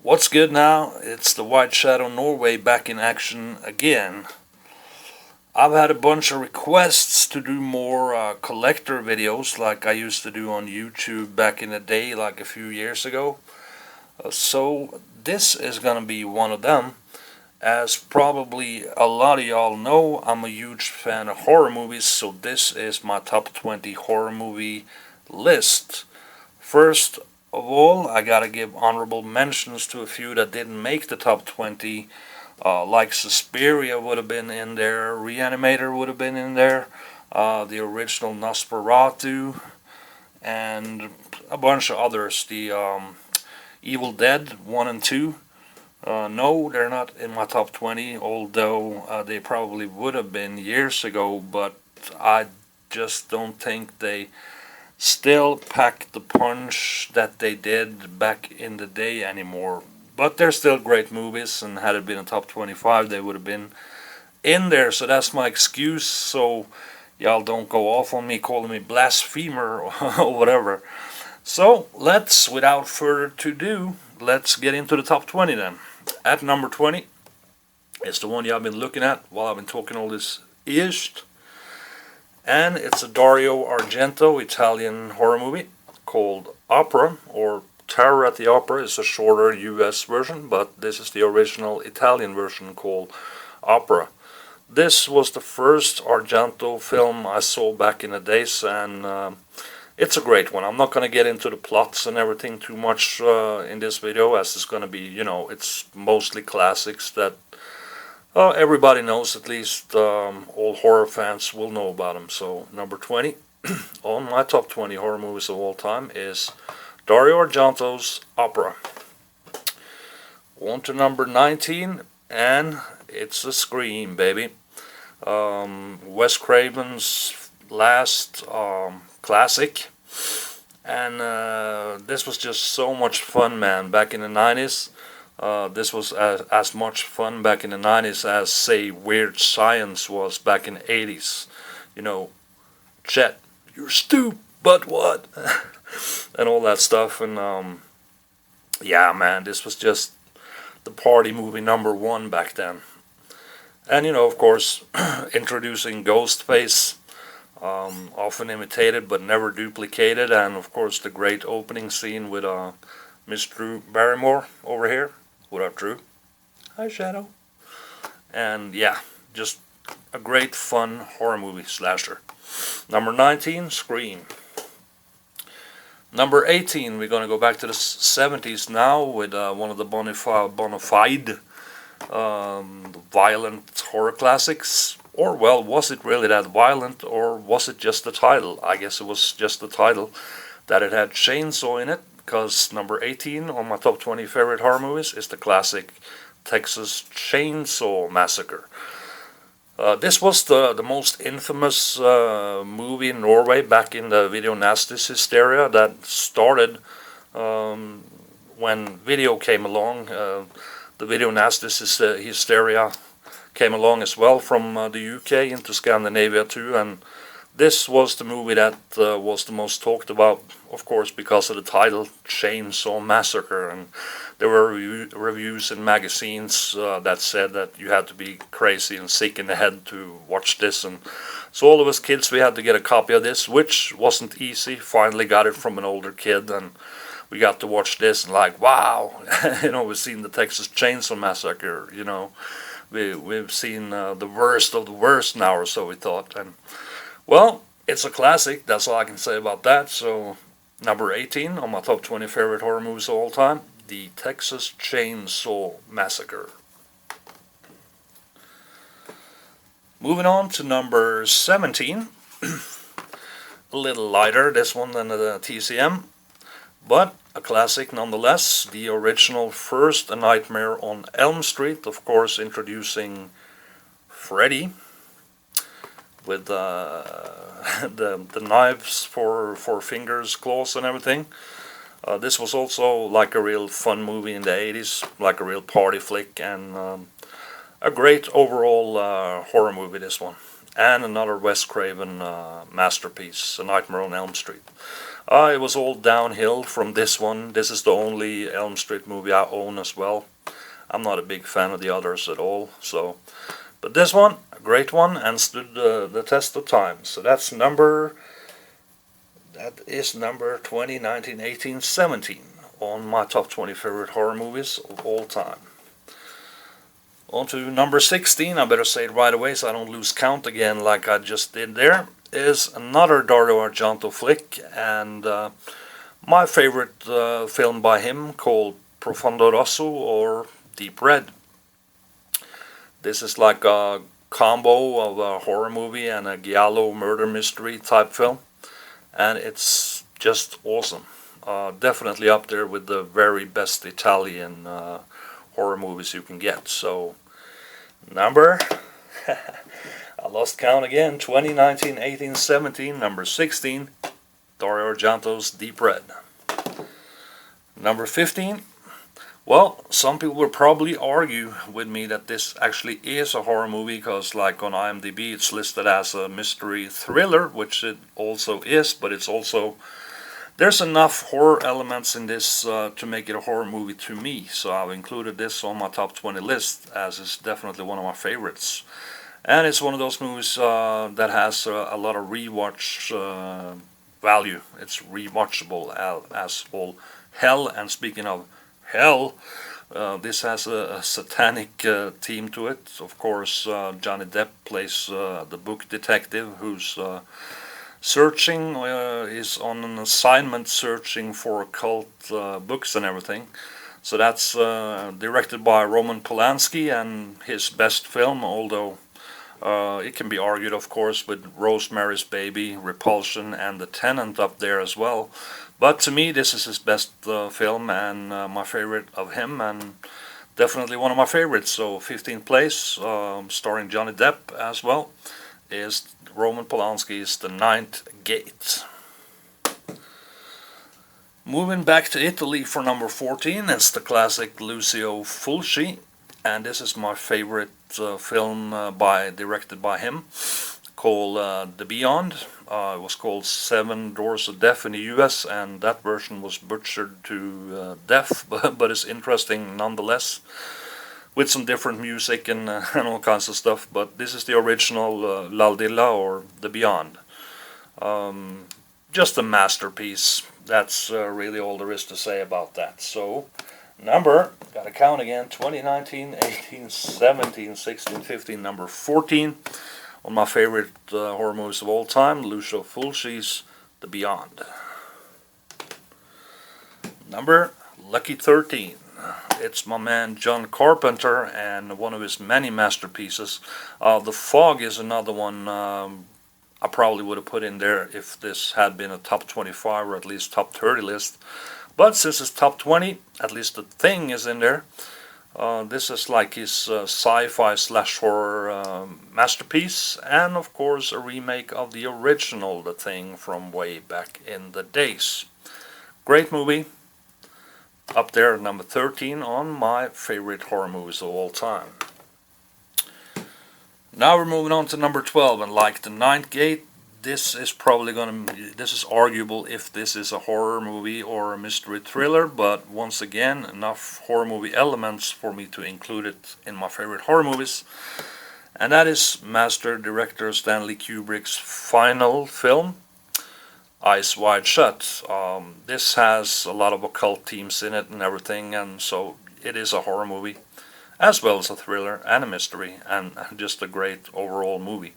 What's good now? It's the White Shadow Norway back in action again. I've had a bunch of requests to do more collector videos like I used to do on YouTube back in the day, like a few years ago. So this is gonna be one of them. As probably a lot of y'all know, I'm a huge fan of horror movies, so this is my top 20 horror movie list. First of all, I gotta give honorable mentions to a few that didn't make the top 20. Like Suspiria would have been in there, Reanimator would have been in there, the original Nosferatu, and a bunch of others. The Evil Dead 1 and 2. No, they're not in my top 20, although they probably would have been years ago, but I just don't think they still pack the punch that they did back in the day anymore. But they're still great movies, and had it been a top 25, they would have been in there, so that's my excuse, so y'all don't go off on me calling me blasphemer or whatever. So, without further ado, let's get into the top 20 then. At number 20 is the one y'all been looking at while I've been talking all this ish. And it's a Dario Argento Italian horror movie called Opera, or Terror at the Opera is a shorter US version, but this is the original Italian version called Opera. This was the first Argento film I saw back in the days, and it's a great one. I'm not going to get into the plots and everything too much in this video, as it's going to be, it's mostly classics that everybody knows, at least all horror fans will know about them. So, number 20 on my top 20 horror movies of all time is Dario Argento's Opera. On to number 19, and it's a Scream, baby. Wes Craven's last classic, and this was just so much fun, man, back in the 90s. This was as much fun back in the 90s as, say, Weird Science was back in the 80s. Chet, you're stupid, but what? And all that stuff, and yeah, man, this was just the party movie number one back then. And, of course, introducing Ghostface, often imitated but never duplicated, and of course the great opening scene with Miss Drew Barrymore over here. What up, Drew? Hi, Shadow. And yeah, just a great fun horror movie slasher. Number 19, Scream. Number 18, we're going to go back to the 70s now with one of the bona fide violent horror classics. Or, well, was it really that violent, or was it just the title? I guess it was just the title, that it had chainsaw in it, because number 18 on my top 20 favorite horror movies is the classic Texas Chainsaw Massacre. This was the most infamous movie in Norway back in the video nasties hysteria that started when video came along. The video nasties hysteria came along as well from the UK into Scandinavia too, and this was the movie that was the most talked about, of course, because of the title, Chainsaw Massacre, and there were reviews in magazines that said that you had to be crazy and sick in the head to watch this, and so all of us kids, we had to get a copy of this, which wasn't easy. Finally got it from an older kid, and we got to watch this, and like, wow, we've seen the Texas Chainsaw Massacre, We've seen the worst of the worst now, or so we thought. And, well, it's a classic. That's all I can say about that. So, number 18 on my top 20 favorite horror movies of all time, the Texas Chainsaw Massacre. Moving on to number 17. A little lighter, this one, than the TCM. But a classic nonetheless, the original first A Nightmare on Elm Street, of course, introducing Freddy with the knives for fingers, claws, and everything. This was also like a real fun movie in the 80s, like a real party flick, and a great overall horror movie, this one. And another Wes Craven masterpiece, A Nightmare on Elm Street. It was all downhill from this one. This is the only Elm Street movie I own as well. I'm not a big fan of the others at all, so... But this one, a great one, and stood the test of time. So that's number 20, 19, 18, 17 on my top 20 favorite horror movies of all time. On to number 16, I better say it right away so I don't lose count again like I just did there, is another Dario Argento flick, and my favorite film by him, called Profondo Rosso, or Deep Red. This is like a combo of a horror movie and a giallo murder mystery type film, and it's just awesome. Definitely up there with the very best Italian horror movies you can get. So, number, I lost count again, 20, 19, 18, 17, number 16, Dario Argento's Deep Red. Number 15, well, some people will probably argue with me that this actually is a horror movie, because like on IMDb it's listed as a mystery thriller, which it also is, but it's also... There's enough horror elements in this to make it a horror movie to me, so I've included this on my top 20 list, as it's definitely one of my favorites. And it's one of those movies that has a lot of rewatch value. It's rewatchable as all hell, and speaking of hell, this has a satanic theme to it. Of course, Johnny Depp plays the book detective who's... searching, is on an assignment searching for occult books and everything. So that's directed by Roman Polanski, and his best film, although it can be argued, of course, with Rosemary's Baby, Repulsion, and The Tenant up there as well. But to me, this is his best film, and my favorite of him, and definitely one of my favorites. So 15th place, starring Johnny Depp as well, is Roman Polanski's The Ninth Gate. Moving back to Italy for number 14, it's the classic Lucio Fulci, and this is my favorite film directed by him, called The Beyond. It was called Seven Doors of Death in the US, and that version was butchered to death, but it's interesting nonetheless, with some different music and all kinds of stuff. But this is the original L'Aldilla, or The Beyond. Just a masterpiece. That's really all there is to say about that. So, gotta count again, 2019, 18, 17, 16, 15, number 14 on my favorite horror movies of all time, Lucio Fulci's The Beyond. Number lucky 13. It's my man John Carpenter, and one of his many masterpieces. The Fog is another one I probably would have put in there if this had been a top 25 or at least top 30 list. But since it's top 20, at least The Thing is in there. This is like his sci-fi slash horror masterpiece, and of course a remake of the original The Thing from way back in the days. Great movie. Up there, number 13 on my favorite horror movies of all time. Now we're moving on to number 12, and like The Ninth Gate, this is arguable if this is a horror movie or a mystery thriller, but once again, enough horror movie elements for me to include it in my favorite horror movies. And that is master director Stanley Kubrick's final film, Eyes Wide Shut. This has a lot of occult themes in it and everything, and so it is a horror movie, as well as a thriller and a mystery, and just a great overall movie.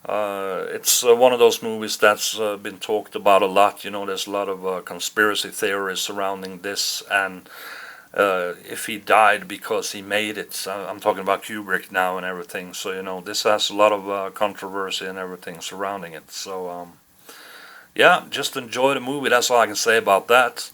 It's one of those movies that's been talked about a lot. You know, there's a lot of conspiracy theories surrounding this, and if he died because he made it. I'm talking about Kubrick now and everything, so you know, this has a lot of controversy and everything surrounding it. So yeah, just enjoy the movie. That's all I can say about that.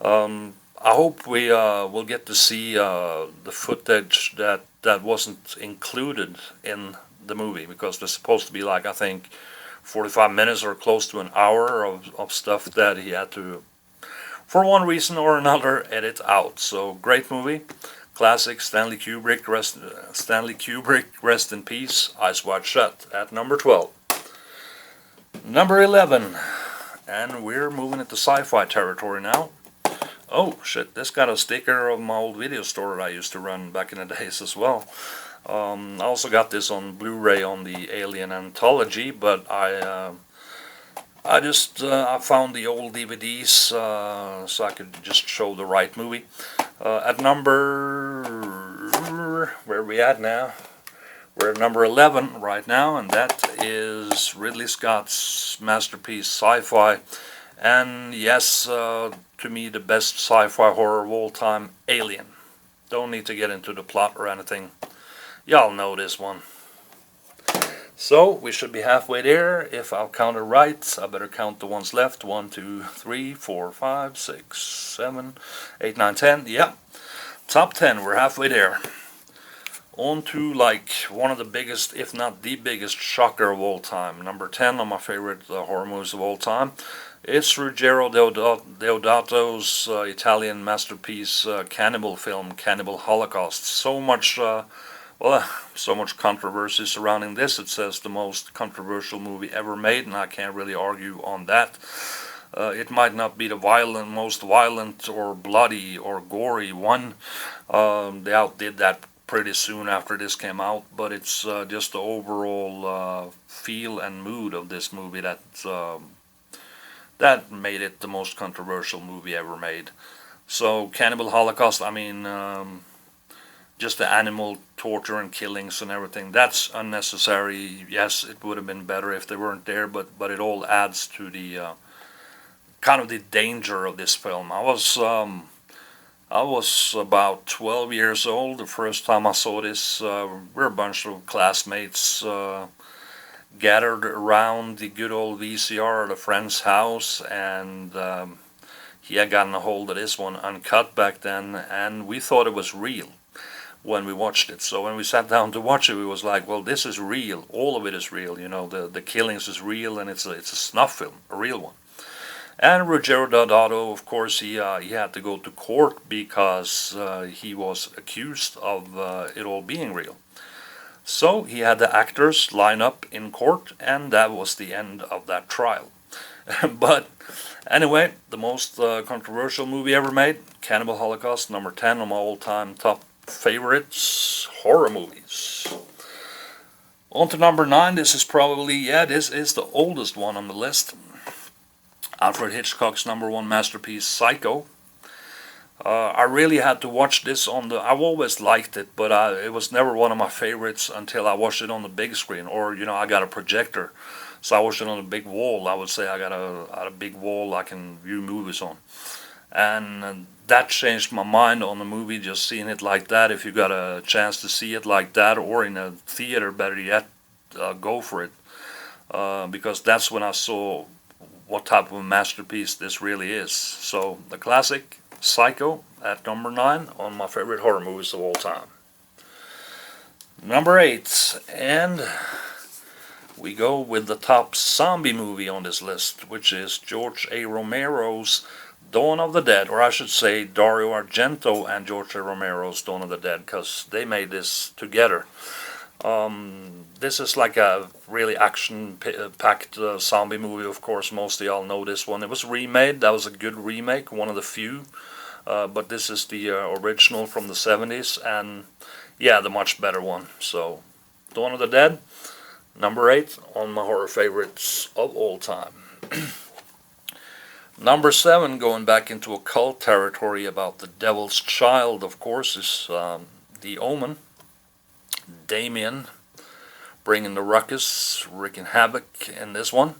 I hope we will get to see the footage that wasn't included in the movie, because there's supposed to be, like, I think 45 minutes or close to an hour of stuff that he had to, for one reason or another, edit out. So great movie, classic. Stanley Kubrick, rest in peace. Eyes Wide Shut at number 12. Number 11, And we're moving into sci-fi territory now. Oh shit, this got a sticker of my old video store that I used to run back in the days as well. I also got this on Blu-ray on the Alien Anthology, but I found the old DVDs so I could just show the right movie. At number... where are we at now? We're at number 11 right now, and that is Ridley Scott's masterpiece Sci-Fi. And yes, to me the best sci-fi horror of all time, Alien. Don't need to get into the plot or anything. Y'all know this one. So we should be halfway there. If I'll count it right, I better count the ones left. 1, 2, 3, 4, 5, 6, 7, 8, 9, 10. Yeah, top 10. We're halfway there. On to like one of the biggest, if not the biggest, shocker of all time. Number 10 on my favorite horror movies of all time. It's Ruggero Deodato's Italian masterpiece cannibal film, Cannibal Holocaust. So much controversy surrounding this. It says the most controversial movie ever made, and I can't really argue on that. It might not be the most violent or bloody or gory one. They outdid that pretty soon after this came out, but it's just the overall feel and mood of this movie that made it the most controversial movie ever made. So Cannibal Holocaust, I mean, just the animal torture and killings and everything, that's unnecessary. Yes, it would have been better if they weren't there, but it all adds to the kind of the danger of this film. I was about 12 years old the first time I saw this. We're a bunch of classmates gathered around the good old VCR at a friend's house, and he had gotten a hold of this one uncut back then, and we thought it was real when we watched it. So when we sat down to watch it, we was like, well, this is real. All of it is real. You know, the killings is real, and it's a snuff film, a real one. And Ruggero Deodato, of course, he had to go to court because he was accused of it all being real. So he had the actors line up in court, and that was the end of that trial. But anyway, the most controversial movie ever made, Cannibal Holocaust, number 10 on my all-time top favorites horror movies. On to number 9. This is probably, this is the oldest one on the list. Alfred Hitchcock's number 1 masterpiece, Psycho. I really had to watch this on the... I've always liked it, but it was never one of my favorites until I watched it on the big screen. Or, you know, I got a projector, so I watched it on a big wall. I would say I got a big wall I can view movies on. And that changed my mind on the movie, just seeing it like that. If you got a chance to see it like that, or in a theater, better yet, go for it. Because that's when I saw what type of a masterpiece this really is. So the classic Psycho at number 9 on my favorite horror movies of all time. Number 8, and we go with the top zombie movie on this list, which is George A. Romero's Dawn of the Dead, or I should say Dario Argento and George A. Romero's Dawn of the Dead, because they made this together. This is like a really action-packed zombie movie, of course. Most of y'all know this one. It was remade. That was a good remake, one of the few. But this is the original from the 70s, and yeah, the much better one. So, Dawn of the Dead, number 8 on my horror favorites of all time. Number 7, going back into occult territory about the Devil's Child, of course, is The Omen. Damien bringing the ruckus, wreaking havoc in this one.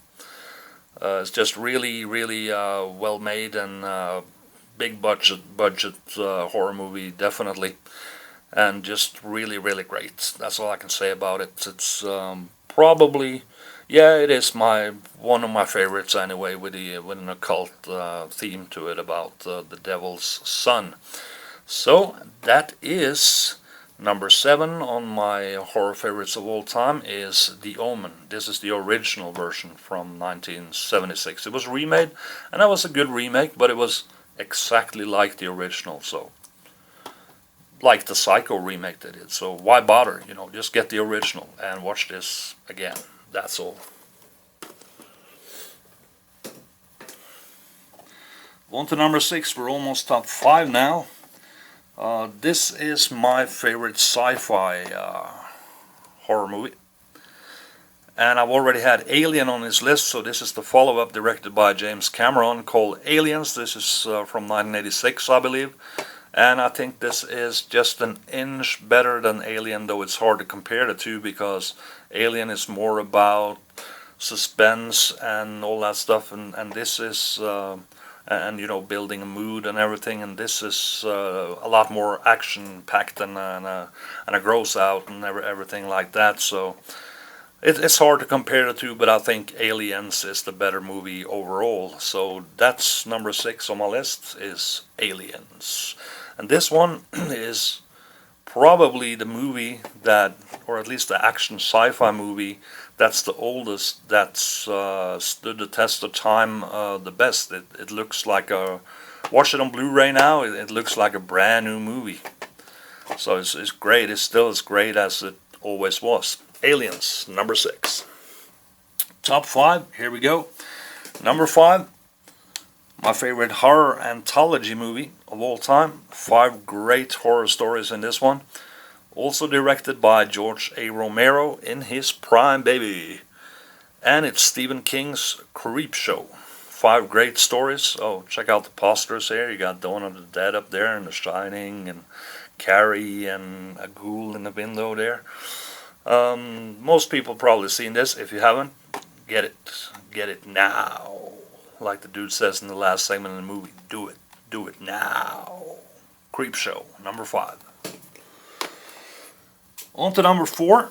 It's just really, really well made and big budget horror movie, definitely, and just really, really great. That's all I can say about it. It's probably, it is one of my favorites anyway, with an occult theme to it about the devil's son. So that is number 7 on my horror favorites of all time, is The Omen. This is the original version from 1976. It was remade, and that was a good remake, but it was exactly like the original, so like the Psycho remake they did. So why bother? You know, just get the original and watch this again. That's all. On to number 6, we're almost top 5 now. This is my favorite sci-fi horror movie. And I've already had Alien on this list, so this is the follow-up directed by James Cameron called Aliens. This is from 1986, I believe. And I think this is just an inch better than Alien, though it's hard to compare the two because Alien is more about suspense and all that stuff, and this is and you know, building a mood and everything, and this is a lot more action packed and a gross out and everything like that. So it's hard to compare the two, but I think Aliens is the better movie overall. So that's number 6 on my list, is Aliens. And this one is probably the movie that, or at least the action sci-fi movie that's the oldest, that's stood the test of time the best. It looks like a, watch it on Blu-ray now, it looks like a brand new movie. So it's great, it's still as great as it always was. Aliens, number 6. Top 5, here we go. Number 5, my favorite horror anthology movie of all time. 5 great horror stories in this one. Also directed by George A. Romero in his prime, baby. And it's Stephen King's Creepshow. 5 great stories. Oh, check out the posters here. You got Dawn of the Dead up there, and The Shining, and Carrie, and a ghoul in the window there. Most people probably seen this. If you haven't, get it now. Like the dude says in the last segment of the movie, do it now. Creepshow, number 5. On to number 4.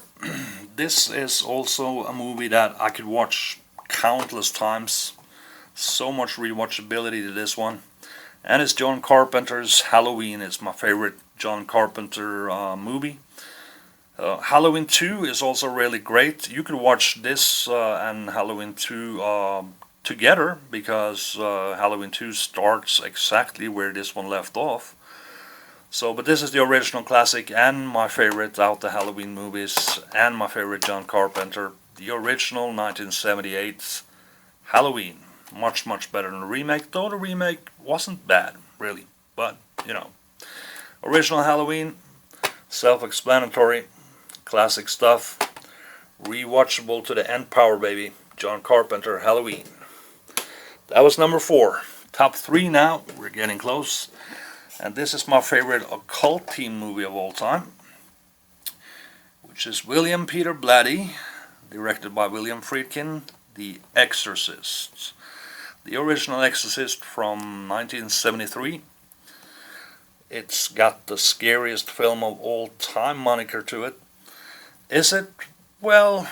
This is also a movie that I could watch countless times. So much rewatchability to this one. And it's John Carpenter's Halloween. It's my favorite John Carpenter movie. Halloween 2 is also really great. You could watch this and Halloween 2 together, because Halloween 2 starts exactly where this one left off. So, but this is the original classic and my favorite out the Halloween movies, and my favorite John Carpenter. The original 1978 Halloween. Much better than the remake, though the remake wasn't bad, really. But, you know, original Halloween, self-explanatory, classic stuff, rewatchable to the end power, baby. John Carpenter, Halloween. That was number 4. Top 3 now, we're getting close. And this is my favorite occult theme movie of all time, which is William Peter Blatty, directed by William Friedkin, The Exorcist. The original Exorcist from 1973. It's got the scariest film of all time moniker to it. Is it? Well,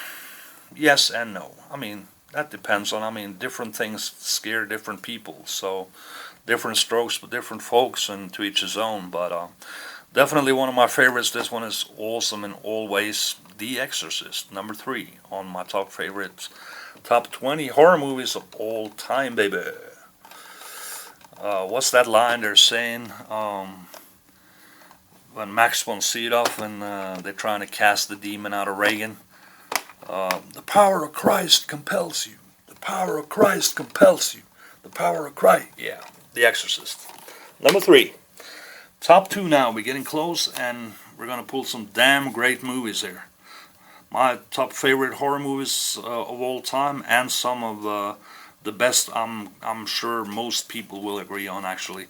yes and no. I mean, that depends on, different things scare different people, so different strokes for different folks, and to each his own. But definitely one of my favorites. This one is awesome in all ways. The Exorcist, number 3 on my top 20 horror movies of all time, baby. What's that line they're saying when Max von Sydow, when they're trying to cast the demon out of Reagan? The power of Christ compels you. The power of Christ compels you. The power of Christ. Yeah, The Exorcist. Number 3. Top 2 now. We're getting close, and we're going to pull some damn great movies here. My top favorite horror movies of all time, and some of the best I'm sure most people will agree on, actually.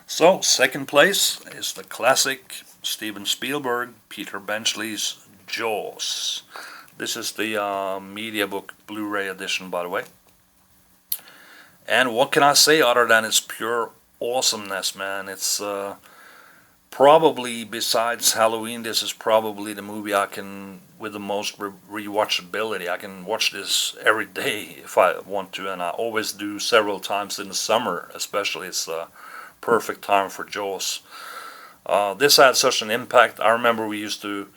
So, second place is the classic Steven Spielberg, Peter Benchley's Jaws. This is the media book Blu-ray edition, by the way. And what can I say other than it's pure awesomeness, man? It's probably, besides Halloween, this is probably the movie I can, with the most rewatchability. I can watch this every day if I want to, and I always do several times in the summer, especially. It's the perfect time for Jaws. This had such an impact. I remember we used to,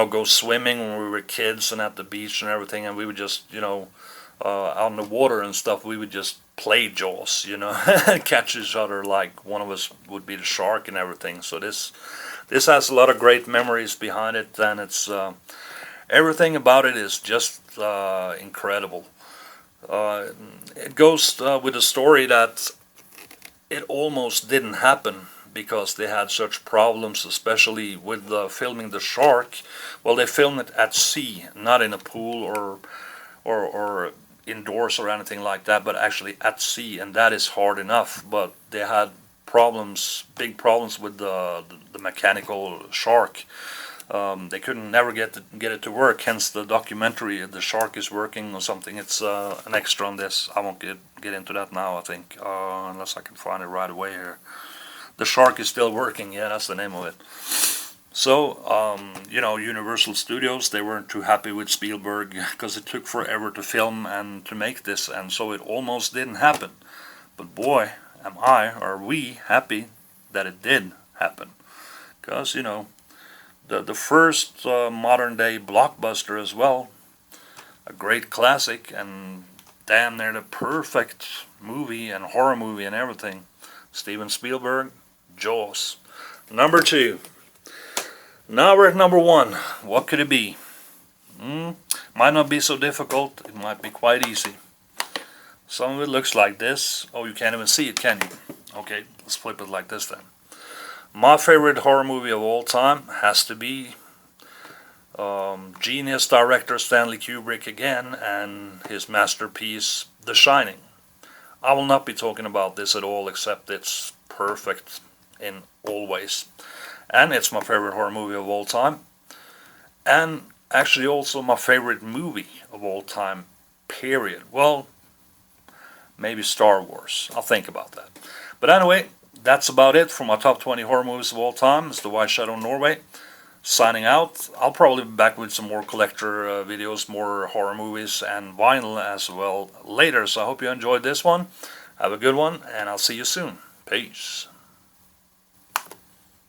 go swimming when we were kids and at the beach and everything, and we would just, out in the water and stuff, we would just play Jaws, catch each other like one of us would be the shark and everything. So this has a lot of great memories behind it, and it's everything about it is just incredible. It goes with a story that it almost didn't happen because they had such problems, especially with filming the shark. Well, they filmed it at sea, not in a pool or indoors or anything like that, but actually at sea, and that is hard enough. But they had problems, big problems with the mechanical shark. They couldn't never get it to work. Hence the documentary, "The Shark is Working" or something. It's an extra on this. I won't get into that now, I think, unless I can find it right away here. "The Shark is Still Working." Yeah, that's the name of it. So, you know, Universal Studios, they weren't too happy with Spielberg because it took forever to film and to make this, and so it almost didn't happen. But boy, are we happy that it did happen. Because, you know, the first modern day blockbuster as well, a great classic, and damn near the perfect movie and horror movie and everything. Steven Spielberg, Jaws. Number 2. Now we're at number 1. What could it be? Might not be so difficult. It might be quite easy. Some of it looks like this. Oh, you can't even see it, can you? Okay, let's flip it like this then. My favorite horror movie of all time has to be genius director Stanley Kubrick again, and his masterpiece, The Shining. I will not be talking about this at all, except it's perfect in all ways. And it's my favorite horror movie of all time. And actually also my favorite movie of all time, period. Well, maybe Star Wars. I'll think about that. But anyway, that's about it for my top 20 horror movies of all time. It's the White Shadow of Norway. Signing out. I'll probably be back with some more collector videos, more horror movies, and vinyl as well later. So I hope you enjoyed this one. Have a good one, and I'll see you soon. Peace.